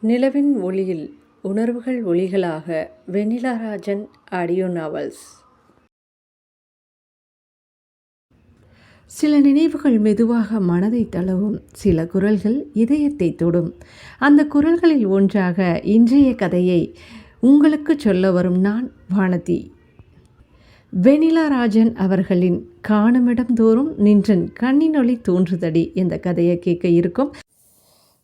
நிலவின் ஒளியில் உணர்வுகள் ஒளிகளாக வெண்ணிலா ராஜன் ஆடியோ நாவல்ஸ். சில நினைவுகள் மெதுவாக மனதை தழுவும், சில குரல்கள் இதயத்தை தொடும். அந்த குரல்களில் ஒன்றாக இன்றைய கதையை உங்களுக்கு சொல்ல வரும் நான் வானதி. வெண்ணிலா ராஜன் அவர்களின் காணுமிடம் தோறும் நின்றன் கண்ணினொளி தோன்றுதடி இந்த கதையை கேட்க இருக்கும்.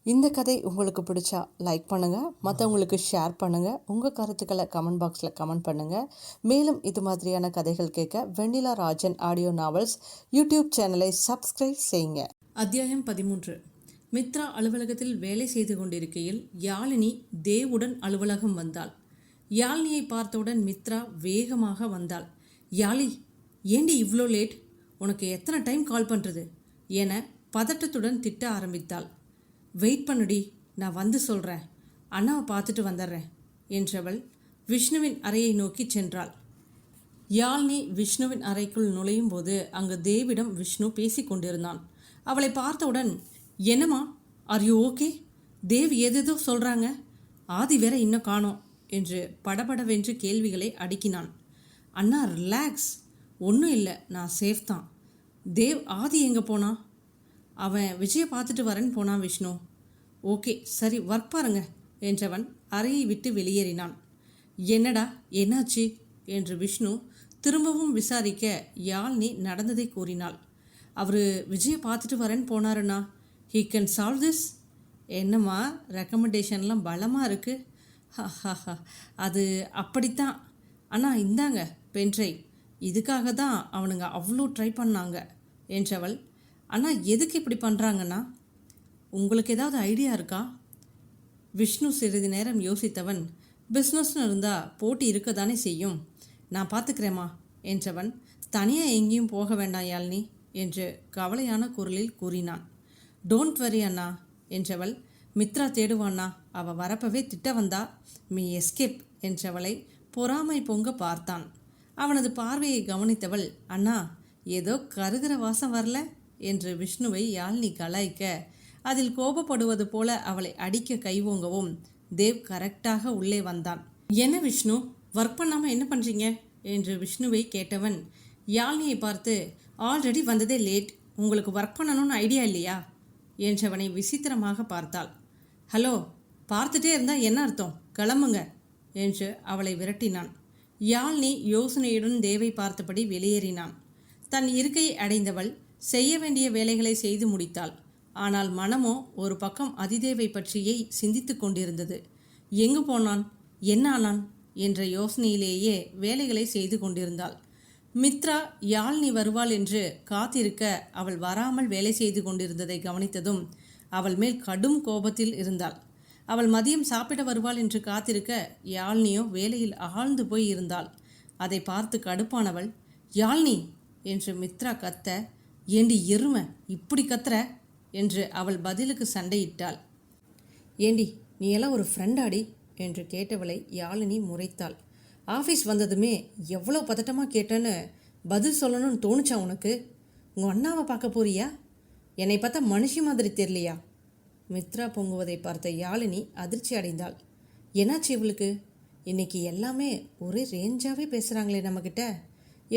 இந்த கதை உங்களுக்கு பிடிச்சா லைக் பண்ணுங்கள், மற்றவங்களுக்கு ஷேர் பண்ணுங்கள், உங்கள் கருத்துக்களை கமெண்ட் பாக்ஸில் கமெண்ட் பண்ணுங்கள். மேலும் இது மாதிரியான கதைகள் கேட்க வெண்ணிலா ராஜன் ஆடியோ நாவல்ஸ் யூடியூப் சேனலை சப்ஸ்கிரைப் செய்யுங்க. அத்தியாயம் 13. மித்ரா அலுவலகத்தில் வேலை செய்து கொண்டிருக்கையில் யாழினி தேவுடன் அலுவலகம் வந்தாள். யாழினியை பார்த்தவுடன் மித்ரா வேகமாக வந்தாள். யாழி, ஏண்டி இவ்வளோ லேட்? உனக்கு எத்தனை டைம் கால் பண்ணுறது என பதட்டத்துடன் திட்ட ஆரம்பித்தாள். வெயிட் பண்ணுடி, நான் வந்து சொல்கிறேன், அண்ணாவை பார்த்துட்டு வந்துடுறேன் என்றவள் விஷ்ணுவின் அறையை நோக்கி சென்றாள். யாழ்னி விஷ்ணுவின் அறைக்குள் நுழையும் போது அங்கு தேவிடம் விஷ்ணு பேசி கொண்டிருந்தான். அவளை பார்த்தவுடன், என்னம்மா, ஆர் யூ ஓகே? தேவ் ஏதேதோ சொல்கிறாங்க, ஆதி வேற இன்னும் காணோம் என்று படபடவென்று கேள்விகளை அடுக்கினான். அண்ணா ரிலாக்ஸ், ஒன்றும் இல்லை, நான் சேஃப் தான். தேவ் ஆதி எங்கே போனான்? அவன் விஜயை பார்த்துட்டு வரேன்னு போனான் விஷ்ணு. ஓகே சரி, ஒர்க் பாருங்க என்றவன் அறையை விட்டு வெளியேறினான். என்னடா என்னாச்சு என்று விஷ்ணு திரும்பவும் விசாரிக்க யாழ்னி நடந்ததை கூறினாள். அவர் விஜயை பார்த்துட்டு வரேன்னு போனாருண்ணா. He can solve this. என்னம்மா, ரெக்கமெண்டேஷன்லாம் பலமாக இருக்குது. ஹா, அது அப்படித்தான். அண்ணா இந்தாங்க பென்ட்ரைவ், இதுக்காக தான் அவனுங்க அவ்வளோ ட்ரை பண்ணாங்க என்றவள். அண்ணா எதுக்கு இப்படி பண்ணுறாங்கண்ணா? உங்களுக்கு ஏதாவது ஐடியா இருக்கா? விஷ்ணு சிறிது நேரம் யோசித்தவன், பிஸ்னஸ்னு இருந்தால் போட்டி இருக்க தானே செய்யும், நான் பார்த்துக்கிறேம்மா என்றவன் தனியாக எங்கேயும் போக வேண்டாம் யாழ்னி என்று கவலையான குரலில் கூறினான். டோன்ட் வரி அண்ணா என்றவள். மித்ரா தேடுவாண்ணா, அவள் வரப்பவே திட்ட வந்தா, மீ எஸ்கேப் என்றவளை பொறாமை பொங்க பார்த்தான். அவனது பார்வையை கவனித்தவள், அண்ணா ஏதோ கருகிற வாசம் வரல என்று விஷ்ணுவை யாழ்னி கலாய்க்க, அதில் கோபப்படுவது போல அவளை அடிக்க கைவோங்கவும் தேவ் கரெக்டாக உள்ளே வந்தான். என்ன விஷ்ணு, ஒர்க் பண்ணாமல் என்ன பண்ணுறீங்க என்று விஷ்ணுவை கேட்டவன் யாழ்னியை பார்த்து, ஆல்ரெடி வந்ததே லேட், உங்களுக்கு ஒர்க் பண்ணணும்னு ஐடியா இல்லையா என்றவனை விசித்திரமாக பார்த்தாள். ஹலோ, பார்த்துட்டே இருந்தால் என்ன அர்த்தம், கிளம்புங்க என்று அவளை விரட்டினான். யாழ்னி யோசனையுடன் தேவை பார்த்தபடி வெளியேறினான். தன் இருக்கையை அடைந்தவள் செய்ய வேண்டிய வேலைகளை செய்து முடித்தாள். ஆனால் மனமோ ஒரு பக்கம் அதிதேவை பற்றியே சிந்தித்து கொண்டிருந்தது. எங்கு போனான், என்ன ஆனான் என்ற யோசனையிலேயே வேலைகளை செய்து கொண்டிருந்தாள். மித்ரா யாழ்னி வருவாள் என்று காத்திருக்க அவள் வராமல் வேலை செய்து கொண்டிருந்ததை கவனித்ததும் அவள் மேல் கடும் கோபத்தில் இருந்தாள். அவள் மதியம் சாப்பிட வருவாள் என்று காத்திருக்க யாழ்னியோ வேலையில் ஆழ்ந்து போய் இருந்தாள். அதை பார்த்து கடுப்பானவள், யாழ்னி என்று மித்ரா கத்த, ஏண்டி எருமை இப்படி கத்துற என்று அவள் பதிலுக்கு சண்டையிட்டாள். ஏண்டி நீ எல்லாம் ஒரு ஃப்ரெண்டாடி என்று கேட்டவளை யாழினி முறைத்தாள். ஆஃபீஸ் வந்ததுமே எவ்வளோ பதட்டமாக கேட்டேன்னு பதில் சொல்லணும்னு தோணுச்சா உனக்கு? உங்கள் அண்ணாவை பார்க்க போறியா? என்னை பார்த்தா மனுஷி மாதிரி தெரியலையா? மித்ரா பொங்குவதை பார்த்த யாழினி அதிர்ச்சி அடைந்தாள். என்னாச்சு இவளுக்கு? இன்னைக்கு எல்லாமே ஒரே ரேஞ்சாகவே பேசுகிறாங்களே நம்மக்கிட்ட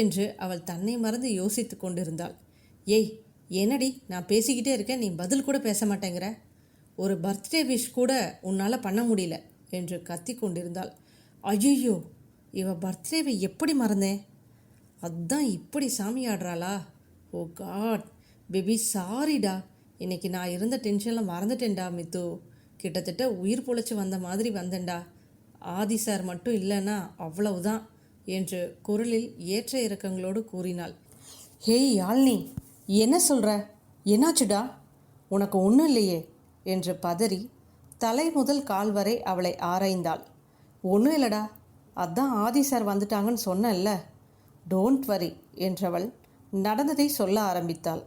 என்று அவள் தன்னை மறந்து யோசித்து கொண்டிருந்தாள். ஏய் என்னடி, நான் பேசிக்கிட்டே இருக்கேன், நீ பதில் கூட பேச மாட்டேங்கிற, ஒரு பர்த்டே விஷ் கூட உன்னால் பண்ண முடியல என்று கத்தி கொண்டிருந்தாள். ஐயோ, இவ பர்த்டேவை எப்படி மறந்தேன்? அதான் இப்படி சாமி ஆடுறாளா? ஓ காட் பேபி, சாரிடா, இன்னைக்கு நான் இருந்த டென்ஷனில் மறந்துட்டேன்டா மித்து, கிட்டத்தட்ட உயிர் பொழைச்சி வந்த மாதிரி வந்தேன்டா. ஆதி சார் மட்டும் இல்லைன்னா அவ்வளவுதான் என்று குரலில் ஏற்ற இறக்கங்களோடு கூறினாள். ஹேய் யாழ்னி, என்ன சொல்கிற? என்னாச்சுடா? உனக்கு ஒன்றும் இல்லையே என்று பதறி தலை முதல் கால் வரை அவளை ஆராய்ந்தாள். ஒன்றும் இல்லைடா, அதான் ஆதி சார் வந்துட்டாங்கன்னு சொன்னல்ல, டோன்ட் வரி என்றவள் நடந்ததை சொல்ல ஆரம்பித்தாள்.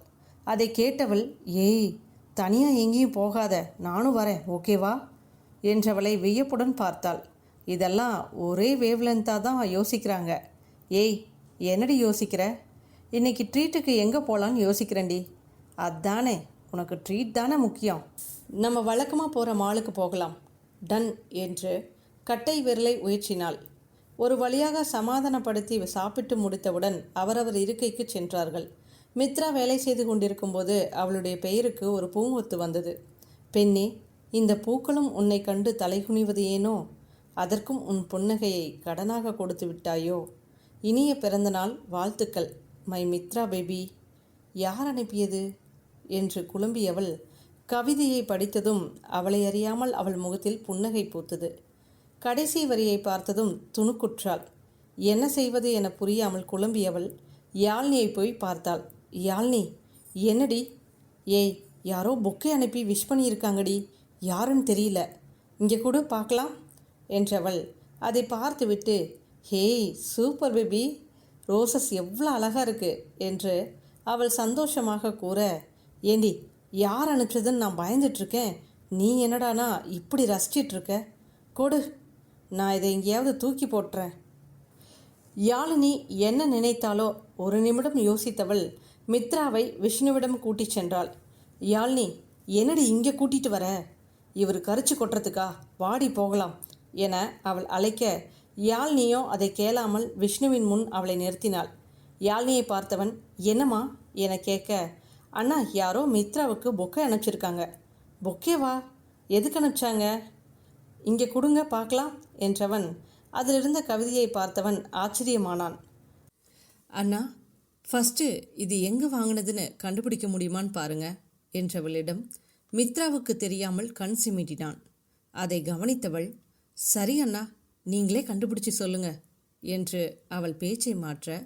அதை கேட்டவள், ஏய் தனியாக எங்கேயும் போகாத, நானும் வரேன் ஓகேவா என்றவளை வியப்புடன் பார்த்தாள். இதெல்லாம் ஒரே வேவ்லென்த்தாக தான் யோசிக்கிறாங்க. ஏய் என்னடி யோசிக்கிற? இன்றைக்கி ட்ரீட்டுக்கு எங்கே போகலான்னு யோசிக்கிறேன்டி. அதானே, உனக்கு ட்ரீட் தானே முக்கியம். நம்ம வழக்கமாக போகிற மாலுக்கு போகலாம். டன் என்று கட்டை விரலை உயர்த்தினாள். ஒரு வழியாக சமாதானப்படுத்தி சாப்பிட்டு முடித்தவுடன் அவரவர் இருக்கைக்கு சென்றார்கள். மித்ரா வேலை செய்து கொண்டிருக்கும்போது அவளுடைய பெயருக்கு ஒரு பூங்கொத்து வந்தது. பெண்ணே, இந்த பூக்களும் உன்னை கண்டு தலைகுனிவது ஏனோ? அதற்கும் உன் புன்னகையை கடனாக கொடுத்து விட்டாயோ? இனிய பிறந்தநாள் வாழ்த்துக்கள் மை மித்ரா பேபி. யார் அனுப்பியது என்று குழம்பியவள் கவிதையை படித்ததும் அவளை அறியாமல் அவள் முகத்தில் புன்னகை பூத்தது. கடைசி வரியை பார்த்ததும் துணுக்குற்றாள். என்ன செய்வது என புரியாமல் குழம்பியவள் யாழ்னியை போய் பார்த்தாள். யாழ்னி, என்னடி? ஏய், யாரோ பொக்கே அனுப்பி விஷ் பண்ணியிருக்காங்கடி, யாருன்னு தெரியல, இங்கே கூட பார்க்கலாம் என்றவள் அதை பார்த்துவிட்டு, ஹேய் சூப்பர் பேபி, ரோசஸ் எவ்வளோ அழகாக இருக்கு என்று அவள் சந்தோஷமாக கூற, ஏண்டி யார் அனுப்பிச்சதுன்னு நான் பயந்துட்டுருக்கேன், நீ என்னடானா இப்படி ரசிச்சிட்ருக்க? கொடு, நான் இதை எங்கேயாவது தூக்கி போட்டுறேன். யாழினி என்ன நினைத்தாலோ ஒரு நிமிடம் யோசித்தவள் மித்ராவை விஷ்ணுவிடம் கூட்டிச் சென்றாள். யாழினி, என்னடி இங்கே கூட்டிகிட்டு வர? இவர் கரிச்சு கொட்டுறதுக்கா? வாடி போகலாம் என அவள் அழைக்க, யாழ்னியோ அதை கேளாமல் விஷ்ணுவின் முன் அவளை நிறுத்தினாள். யாழ்னியை பார்த்தவன் என்னம்மா என கேட்க, அண்ணா யாரோ மித்ராவுக்கு பொக்கே அனுப்பிச்சிருக்காங்க. பொக்கேவா? எதுக்கு அனுப்பிச்சாங்க? இங்கே கொடுங்க பார்க்கலாம் என்றவன் அதிலிருந்த கவிதையை பார்த்தவன் ஆச்சரியமானான். அண்ணா, ஃபஸ்ட்டு இது எங்கே வாங்கினதுன்னு கண்டுபிடிக்க முடியுமான்னு பாருங்க என்றவளிடம் மித்ராவுக்கு தெரியாமல் கண் சிமிட்டினான். அதை கவனித்தவள், சரி அண்ணா, நீங்களே கண்டுபிடிச்சி சொல்லுங்க என்று அவள் பேச்சை மாற்ற,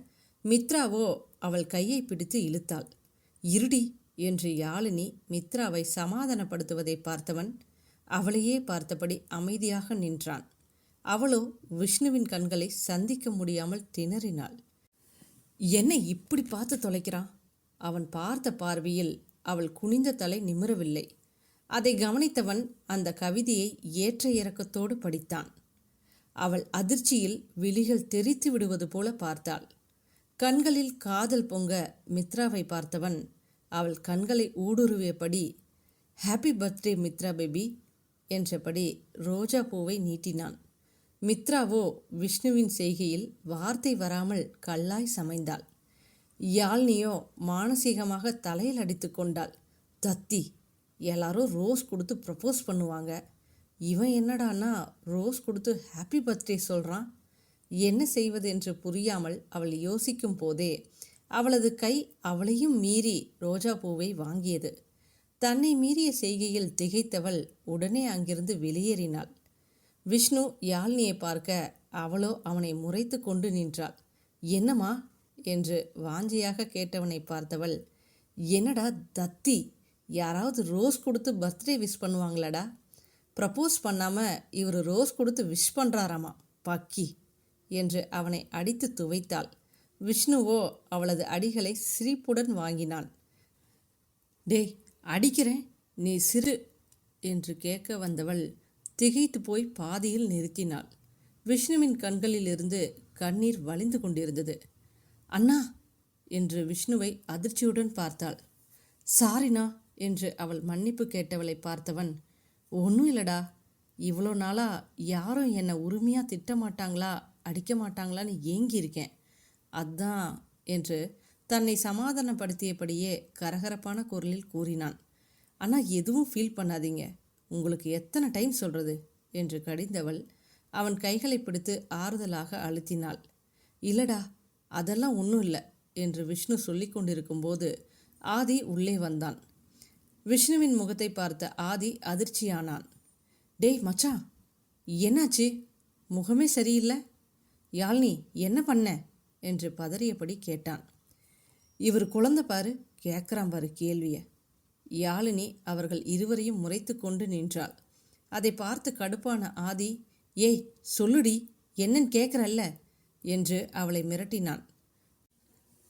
மித்ராவோ அவள் கையை பிடித்து இழுத்தாள். இருடி என்று யாழினி மித்ராவை சமாதானப்படுத்துவதை பார்த்தவன் அவளையே பார்த்தபடி அமைதியாக நின்றான். அவளோ விஷ்ணுவின் கண்களை சந்திக்க முடியாமல் திணறினாள். என்னை இப்படி பார்த்து தொலைக்கிறான்? அவன் பார்த்த பார்வையில் அவள் குனிந்த தலை நிமிரவில்லை. அதை கவனித்தவன் அந்த கவிதையை ஏற்ற இறக்கத்தோடு படித்தான். அவள் அதிர்ச்சியில் விழிகள் தெரித்து விடுவது போல பார்த்தாள். கண்களில் காதல் பொங்க மித்ராவை பார்த்தவன் அவள் கண்களை ஊடுருவியபடி, ஹாப்பி பர்த்டே மித்ரா பேபி என்றபடி ரோஜா பூவை நீட்டினான். மித்ராவோ விஷ்ணுவின் செய்கையில் வார்த்தை வராமல் கல்லாய் சமைந்தாள். யாழ்னியோ மானசீகமாக தலையில் அடித்து கொண்டாள். தத்தி, எல்லாரும் ரோஸ் கொடுத்து ப்ரப்போஸ் பண்ணுவாங்க, இவன் என்னடானா ரோஸ் கொடுத்து ஹாப்பி பர்த்டே சொல்கிறான். என்ன செய்வது என்று புரியாமல் அவள் யோசிக்கும் போதே அவளது கை அவளையும் மீறி ரோஜா பூவை வாங்கியது. தன்னை மீறிய செய்கையில் திகைத்தவள் உடனே அங்கிருந்து வெளியேறினாள். விஷ்ணு யாழ்னியை பார்க்க அவளோ அவனை முறைத்து கொண்டு நின்றாள். என்னம்மா என்று வாஞ்சியாக கேட்டவனை பார்த்தவள், என்னடா தத்தி, யாராவது ரோஸ் கொடுத்து பர்த்டே விஷ் பண்ணுவாங்களாடா? ப்ரப்போஸ் பண்ணாமல் இவர் ரோஸ் கொடுத்து விஷ் பண்ணுறாராமா பக்கி என்று அவனை அடித்து துவைத்தாள். விஷ்ணுவோ அவளது அடிகளை சிரிப்புடன் வாங்கினான். டேய், அடிக்கிறேன், நீ சிறு என்று கேட்க வந்தவள் திகைத்து போய் பாதியில் நிறுத்தினாள். விஷ்ணுவின் கண்களிலிருந்து கண்ணீர் வழிந்து கொண்டிருந்தது. அண்ணா என்று விஷ்ணுவை அதிர்ச்சியுடன் பார்த்தாள். சாரிண்ணா என்று அவள் மன்னிப்பு கேட்டவளை பார்த்தவன், ஒன்றும் இல்லடா, இவ்வளோ நாளாக யாரும் என்னை உரிமையாக திட்ட மாட்டாங்களா அடிக்க மாட்டாங்களான்னு ஏங்கியிருக்கேன், அதான் என்று தன்னை சமாதானப்படுத்தியபடியே கரகரப்பான குரலில் கூறினான். ஆனால் எதுவும் ஃபீல் பண்ணாதீங்க, உங்களுக்கு எத்தனை டைம் சொல்கிறது என்று கடிந்தவள் அவன் கைகளை பிடித்து ஆறுதலாக அழுத்தினாள். இல்லடா, அதெல்லாம் ஒன்றும் இல்லை என்று விஷ்ணு சொல்லி கொண்டிருக்கும்போது ஆதி உள்ளே வந்தான். விஷ்ணுவின் முகத்தை பார்த்த ஆதி அதிர்ச்சியானான். டேய் மச்சான், என்னாச்சு? முகமே சரியில்லை. யாழ்னி என்ன பண்ண என்று பதறியபடி கேட்டான். இவர் குழந்தை பாரு, கேட்குறான் பாரு கேள்வியை. யாழினி அவர்கள் இருவரையும் முறைத்து கொண்டு நின்றாள். அதை பார்த்து கடுப்பான ஆதி, ஏய் சொல்லுடி, என்னன்னு கேட்குறல்ல என்று அவளை மிரட்டினான்.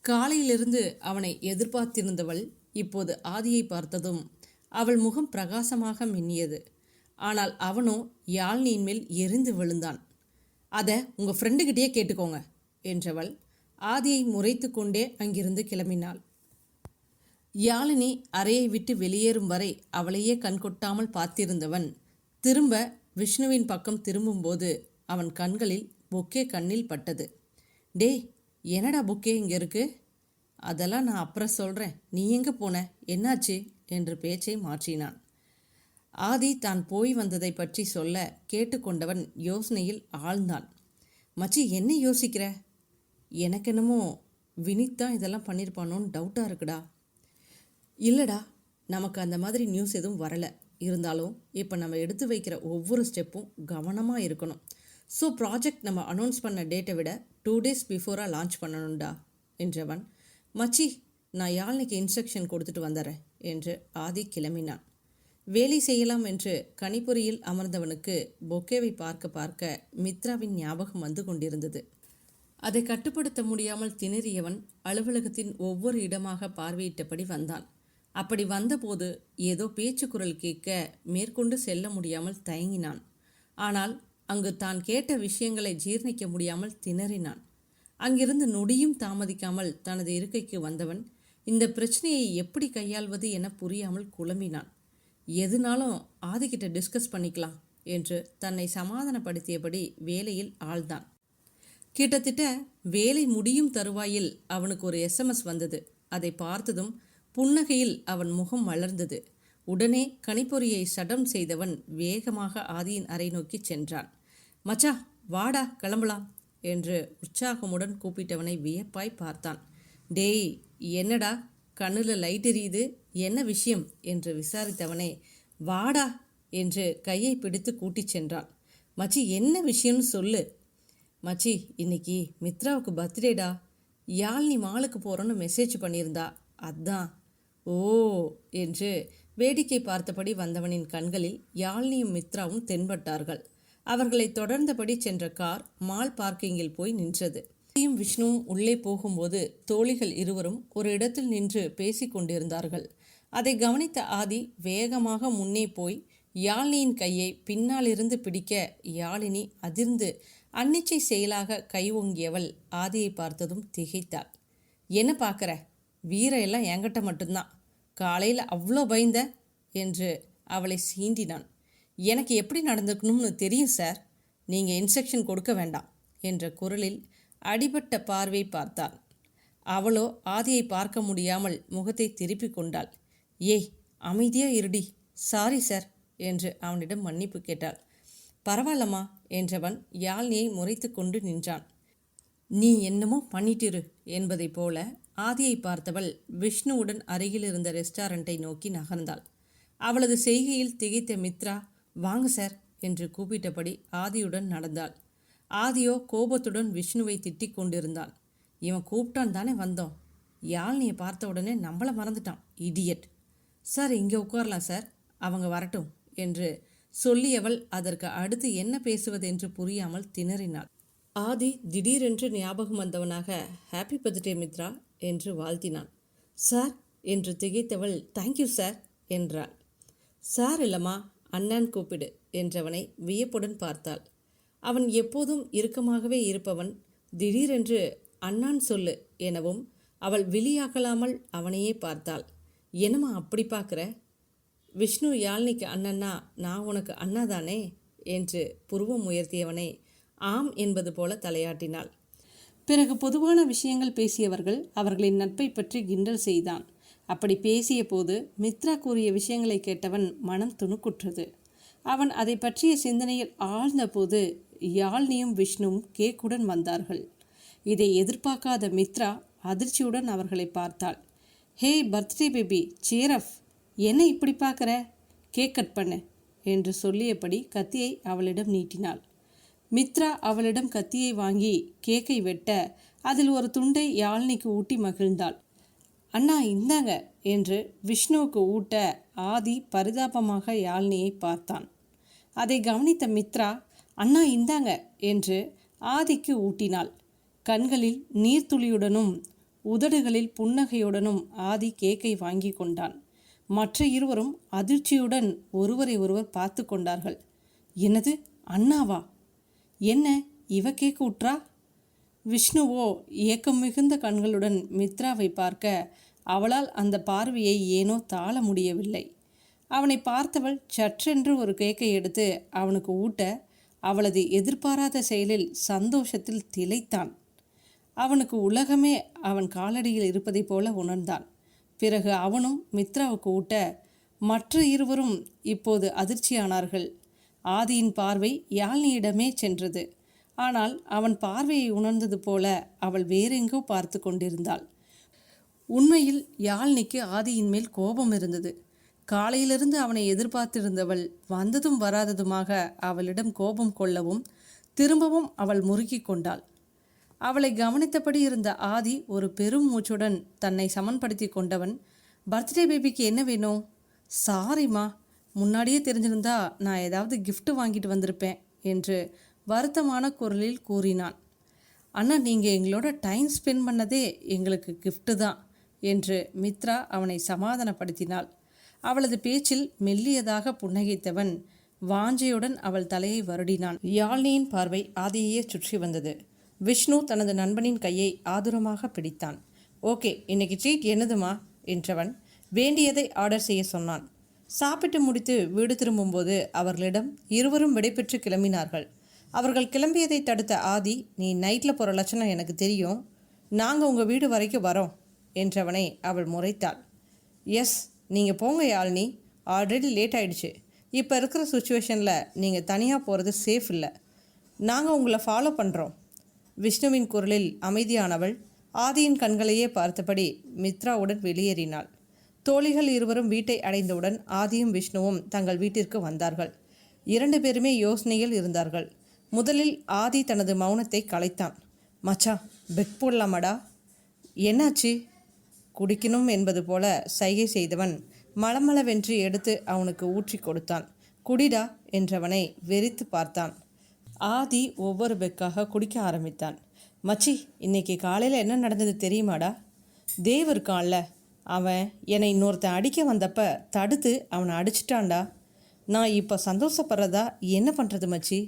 காலையிலிருந்து அவனை எதிர்பார்த்திருந்தவள் இப்போது ஆதியை பார்த்ததும் அவள் முகம் பிரகாசமாக மின்னியது. ஆனால் அவனோ யாழ்னியின் மேல் எரிந்து விழுந்தான். அதை உங்கள் ஃப்ரெண்டுக்கிட்டே கேட்டுக்கோங்க என்றவள் ஆதியை முறைத்து கொண்டே அங்கிருந்து கிளம்பினாள். யாழினி அறையை விட்டு வெளியேறும் வரை அவளையே கண்கொட்டாமல் பார்த்திருந்தவன் திரும்ப விஷ்ணுவின் பக்கம் திரும்பும்போது அவன் கண்களில் பொக்கே கண்ணில் பட்டது. டேய், என்னடா பொக்கே இங்கே இருக்கு? அதெல்லாம் நான் அப்புறம் சொல்கிறேன், நீ எங்கே போன, என்னாச்சு என்று பேச்சை மாற்றினான். ஆதி தான் போய் வந்ததை பற்றி சொல்ல கேட்டுக்கொண்டவன் யோசனையில் ஆழ்ந்தான். மச்சி, என்ன யோசிக்கிற? எனக்கு என்னமோ வினித் தான் இதெல்லாம் பண்ணியிருப்பானோன்னு டவுட்டாக இருக்குடா. இல்லைடா, நமக்கு அந்த மாதிரி நியூஸ் எதுவும் வரலை. இருந்தாலும் இப்போ நம்ம எடுத்து வைக்கிற ஒவ்வொரு ஸ்டெப்பும் கவனமாக இருக்கணும். ஸோ ப்ராஜெக்ட் நம்ம அனௌன்ஸ் பண்ண டேட்டை விட 2 days பிஃபோராக லான்ச் பண்ணணும்டா என்றவன், மச்சி நான் யாழ்னிக்கு இன்ஸ்ட்ரக்ஷன் கொடுத்துட்டு வந்துடுறேன் என்று ஆதி கிளம்பினான். வேலை செய்யலாம் என்று கணிப்பொறியில் அமர்ந்தவனுக்கு பொக்கேவை பார்க்க பார்க்க மித்ராவின் ஞாபகம் வந்து கொண்டிருந்தது. அதை கட்டுப்படுத்த முடியாமல் திணறியவன் அலுவலகத்தின் ஒவ்வொரு இடமாக பார்வையிட்டபடி வந்தான். அப்படி வந்தபோது ஏதோ பேச்சு குரல் கேட்க மேற்கொண்டு செல்ல முடியாமல் தயங்கினான். ஆனால் அங்கு தான் கேட்ட விஷயங்களை ஜீர்ணிக்க முடியாமல் திணறினான். அங்கிருந்து நொடியும் தாமதிக்காமல் தனது இருக்கைக்கு வந்தவன் இந்த பிரச்சனையை எப்படி கையாள்வது என புரியாமல் குழம்பினான். எதுனாலும் ஆதிக்கிட்ட டிஸ்கஸ் பண்ணிக்கலாம் என்று தன்னை சமாதானப்படுத்தியபடி வேலையில் ஆழ்ந்தான். கிட்டத்தட்ட வேலை முடியும் தருவாயில் அவனுக்கு ஒரு SMS வந்தது. அதை பார்த்ததும் புன்னகையில் அவன் முகம் மலர்ந்தது. உடனே கணிப்பொறியை ஷடம் செய்தவன் வேகமாக ஆதியின் அறை நோக்கி சென்றான். மச்சா, வாடா கிளம்பலாம் என்று உற்சாகமுடன் கூப்பிட்டவனை வியப்பாய் பார்த்தான். டேய், என்னடா கண்ணில் லைட் எரியுது, என்ன விஷயம் என்று விசாரித்தவனே வாடா என்று கையை பிடித்து கூட்டிச் சென்றான். மச்சி, என்ன விஷயம்னு சொல்லு. மச்சி, இன்னைக்கு மித்ராவுக்கு பர்த்டேடா. யாழ்னி மாலுக்கு போகிறோன்னு மெசேஜ் பண்ணியிருந்தா, அதான். ஓ என்று வேடிக்கை பார்த்தபடி வந்தவனின் கண்களில் யாழ்னியும் மித்ராவும் தென்பட்டார்கள். அவர்களை தொடர்ந்தபடி சென்ற கார் மால் பார்க்கிங்கில் போய் நின்றது. விஷ்ணுவும் உள்ளே போகும்போது தோழிகள் இருவரும் ஒரு இடத்தில் நின்று பேசி கொண்டிருந்தார்கள். அதை கவனித்த ஆதி வேகமாக முன்னே போய் யாழினியின் கையை பின்னாலிருந்து பிடிக்க யாழினி அதிர்ந்து அன்னிச்சை செயலாக கை ஓங்கியவள் ஆதியை பார்த்ததும் திகைத்தாள். என்ன பார்க்குற? வீரையெல்லாம் என்கிட்ட மட்டும்தான். காலையில் அவ்வளோ பயந்த என்று அவளை சீண்டினான். எனக்கு எப்படி நடந்துக்கணும்னு தெரியும் சார், நீங்கள் இன்ஸ்ட்ரக்ஷன் கொடுக்க வேண்டாம் என்ற குரலில் அடிபட்ட பார்வை பார்த்தாள். அவளோ ஆதியை பார்க்க முடியாமல் முகத்தை திருப்பி கொண்டாள். ஏய், அமைதியா இருடி, சாரி சார் என்று அவனிடம் மன்னிப்பு கேட்டாள். பரவாயில்லம்மா என்றவன் யாழ்னியை முறைத்து கொண்டு நின்றான். நீ என்னமோ பண்ணிட்டிரு என்பதை போல ஆதியை பார்த்தவள் விஷ்ணுவுடன் அருகில் இருந்த ரெஸ்டாரண்ட்டை நோக்கி நகர்ந்தாள். அவளது செய்கையில் திகைத்த மித்ரா, வாங்க சார் என்று கூப்பிட்டபடி ஆதியுடன் நடந்தாள். ஆதியோ கோபத்துடன் விஷ்ணுவை திட்டிக் கொண்டிருந்தான். இவன் கூப்பிட்டான் தானே வந்தோம், யாழ்னியை பார்த்த உடனே நம்மளை மறந்துட்டான், இடியட். சார் இங்கே உட்காரலாம் சார், அவங்க வரட்டும் என்று சொல்லியவள் அதற்கு அடுத்து என்ன பேசுவதென்று புரியாமல் திணறினாள். ஆதி திடீரென்று ஞாபகம் வந்தவனாக ஹாப்பி பர்த்டே மித்ரா என்று வாழ்த்தினான். சார் என்று திகைத்தவள் தேங்க்யூ சார் என்றாள். சார் இல்லம்மா, அண்ணான் கூப்பிடு என்றவனை வியப்புடன் பார்த்தாள். அவன் எப்போதும் இறுக்கமாகவே இருப்பவன் திடீரென்று அண்ணான் சொல்லு எனவும் அவள் விழியாக்கலாமல் அவனையே பார்த்தாள். என்னம்மா அப்படி பார்க்குற? விஷ்ணு யாழ்னிக்கு அண்ணன்னா நான் உனக்கு அண்ணா தானே என்று புருவம் உயர்த்தியவனை ஆம் என்பது போல தலையாட்டினாள். பிறகு பொதுவான விஷயங்கள் பேசியவர்கள் அவர்களின் நட்பை பற்றி கிண்டல் செய்தான். அப்படி பேசிய போது மித்ரா கூறிய விஷயங்களை கேட்டவன் மனம் துணுக்குற்றது. அவன் அதை பற்றிய சிந்தனையில் ஆழ்ந்தபோது யாழ்னியும் விஷ்ணுவும் கேக்குடன் வந்தார்கள். இதை எதிர்பார்க்காத மித்ரா அதிர்ச்சியுடன் அவர்களை பார்த்தாள். ஹே பர்த்டே பேபி, சேர் அப், என்ன இப்படி பார்க்குற, கேக் கட் பண்ணு என்று சொல்லியபடி கத்தியை அவளிடம் நீட்டினாள். மித்ரா அவளிடம் கத்தியை வாங்கி கேக்கை வெட்ட அதில் ஒரு துண்டை யாழ்னிக்கு ஊட்டி மகிழ்ந்தாள். அண்ணா இந்தாங்க என்று விஷ்ணுவுக்கு ஊட்ட ஆதி பரிதாபமாக யாழ்னியை பார்த்தான். அதை கவனித்த மித்ரா அண்ணா இந்தாங்க என்று ஆதிக்கு ஊட்டினாள். கண்களில் நீர்த்துளியுடனும் உதடுகளில் புன்னகையுடனும் ஆதி கேக்கை வாங்கி கொண்டான். மற்ற இருவரும் அதிர்ச்சியுடன் ஒருவரை ஒருவர் பார்த்து கொண்டார்கள். என்னது, அண்ணாவா? என்ன இவ கேக்கு ஊற்றா? விஷ்ணுவோ ஏக்கம் மிகுந்த கண்களுடன் மித்ராவை பார்க்க அவளால் அந்த பார்வையை ஏனோ தாழ முடியவில்லை. அவனை பார்த்தவள் சற்றென்று ஒரு கேக்கை எடுத்து அவனுக்கு ஊட்ட அவளது எதிர்பாராத செயலில் சந்தோஷத்தில் திளைத்தான். அவனுக்கு உலகமே அவன் காலடியில் இருப்பதைப் போல உணர்ந்தான். பிறகு அவனும் மித்ராவுக்கு ஊட்ட மற்ற இருவரும் இப்போது அதிர்ச்சியானார்கள். ஆதியின் பார்வை யாழ்னியிடமே சென்றது. ஆனால் அவன் பார்வையை உணர்ந்தது போல அவள் வேறெங்கோ பார்த்து கொண்டிருந்தாள். உண்மையில் யாழ்னிக்கு ஆதியின் மேல் கோபம் இருந்தது. காலையிலிருந்து அவனை எதிர்பார்த்திருந்தவள் வந்ததும் வராததுமாக அவளிடம் கோபம் கொள்ளவும் திரும்பவும் அவள் முறுக்கி கொண்டாள். அவளை கவனித்தபடி இருந்த ஆதி ஒரு பெரும் மூச்சுடன் தன்னை சமன்படுத்தி கொண்டவன், பர்த்டே பேபிக்கு என்ன வேணும்? சாரிம்மா, முன்னாடியே தெரிஞ்சிருந்தா நான் ஏதாவது gift வாங்கிட்டு வந்திருப்பேன் என்று வருத்தமான குரலில் கூறினான். அண்ணா, நீங்கள் எங்களோட டைம் ஸ்பெண்ட் பண்ணதே எங்களுக்கு gift தான் என்று மித்ரா அவனை சமாதானப்படுத்தினாள். அவளது பேச்சில் மெல்லியதாக புன்னகைத்தவன் வாஞ்சையுடன் அவள் தலையை வருடினான். யாழ்னியின் பார்வை ஆதியையே சுற்றி வந்தது. விஷ்ணு தனது நண்பனின் கையை ஆதுரமாக பிடித்தான். ஓகே, இன்னைக்கு ட்ரீட் என்னதுமா என்றவன் வேண்டியதை ஆர்டர் செய்ய சொன்னான். சாப்பிட்டு முடித்து வீடு திரும்பும்போது அவர்களிடம் இருவரும் விடைபெற்று கிளம்பினார்கள். அவர்கள் கிளம்பியதை தடுத்த ஆதி, நீ நைட்டில் போகிற லட்சணம் எனக்கு தெரியும், நாங்கள் உங்கள் வீடு வரைக்கும் வரோம் என்றவனை அவள் முறைத்தாள். எஸ், நீங்கள் போங்க யாழ்னி, ஆல்ரெடி லேட் ஆயிடுச்சு. இப்போ இருக்கிற சுச்சுவேஷனில் நீங்கள் தனியாக போகிறது சேஃப் இல்லை. நாங்கள் உங்களை ஃபாலோ பண்ணுறோம். விஷ்ணுவின் குரலில் அமைதியானவள் ஆதியின் கண்களையே பார்த்தபடி மித்ராவுடன் வெளியேறினாள். தோழிகள் இருவரும் வீட்டை அடைந்தவுடன் ஆதியும் விஷ்ணுவும் தங்கள் வீட்டிற்கு வந்தார்கள். 2 பேருமே யோசனையில் இருந்தார்கள். முதலில் ஆதி தனது மௌனத்தை கலைத்தான். மச்சான், பெட் போடலாமாடா? என்னாச்சு? குடிக்கணும் என்பது போல சைகை செய்தவன் மளமளவென்று எடுத்து அவனுக்கு ஊற்றி கொடுத்தான். குடிடா என்றவனை வெறித்து பார்த்தான். ஆதி ஒவ்வொரு பெக்காக குடிக்க ஆரம்பித்தான். மச்சி, இன்னைக்கு காலையில் என்ன நடந்தது தெரியுமாடா? தேவ் இருக்கான்ல, அவன் என்னை இன்னொருத்தன் அடிக்க வந்தப்ப தடுத்து அவனை அடிச்சிட்டான்டா. நான் இப்போ சந்தோஷப்படுறதா என்ன பண்ணுறது மச்சி?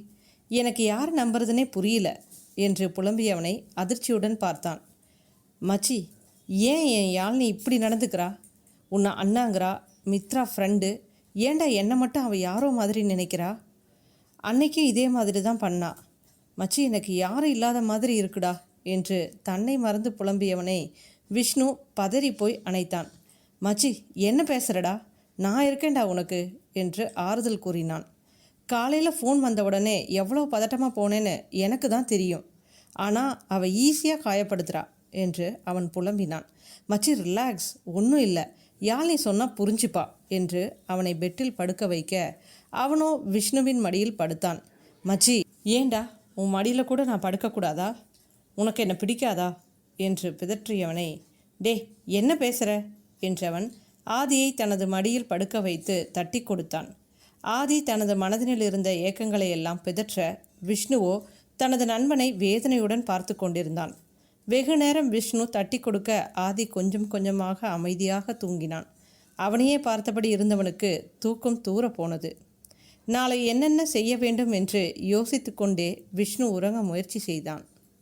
எனக்கு யார் நம்புறதுனே புரியல என்று புலம்பியவனை அதிர்ச்சியுடன் பார்த்தான். மச்சி, ஏன் என் யாழ்னி இப்படி நடந்துக்கிறா? உன்னை அண்ணாங்கிறா, மித்ரா ஃப்ரெண்டு, ஏண்டா என்னை மட்டும் அவள் யாரோ மாதிரி நினைக்கிறா? அன்னைக்கும் இதே மாதிரி தான் பண்ணா. மச்சி, எனக்கு யாரும் இல்லாத மாதிரி இருக்குடா என்று தன்னை மறந்து புலம்பியவனை விஷ்ணு பதறி போய் அணைத்தான். மச்சி, என்ன பேசுகிறடா? நான் இருக்கேன்டா உனக்கு என்று ஆறுதல் கூறினான். காலையில் ஃபோன் வந்த உடனே எவ்வளோ பதட்டமாக போனேன்னு எனக்கு தான் தெரியும். ஆனால் அவள் ஈஸியாக காயப்படுத்துகிறா என்று அவன் புலம்பினான். மச்சி, ரிலாக்ஸ், ஒன்றும் இல்லை, யாழ்னி சொன்னால் புரிஞ்சுப்பா என்று அவனை பெட்டில் படுக்க வைக்க அவனோ விஷ்ணுவின் மடியில் படுத்தான். மச்சி, ஏண்டா உன் மடியில் கூட நான் படுக்கக்கூடாதா? உனக்கு என்ன பிடிக்காதா என்று பிதற்றியவனை, டே என்ன பேசுகிற என்றவன் ஆதியை தனது மடியில் படுக்க வைத்து தட்டி கொடுத்தான். ஆதி தனது மனதினில் இருந்த ஏக்கங்களை எல்லாம் பிதற்ற விஷ்ணுவோ தனது நண்பனை வேதனையுடன் பார்த்து கொண்டிருந்தான். வெகு நேரம் விஷ்ணு தட்டி கொடுக்க ஆதி கொஞ்சம் கொஞ்சமாக அமைதியாக தூங்கினான். அவனையே பார்த்தபடி இருந்தவனுக்கு தூக்கம் தூர போனது. நாளை என்னென்ன செய்ய வேண்டும் என்று யோசித்து கொண்டே விஷ்ணு உறங்க முயற்சி செய்தான்.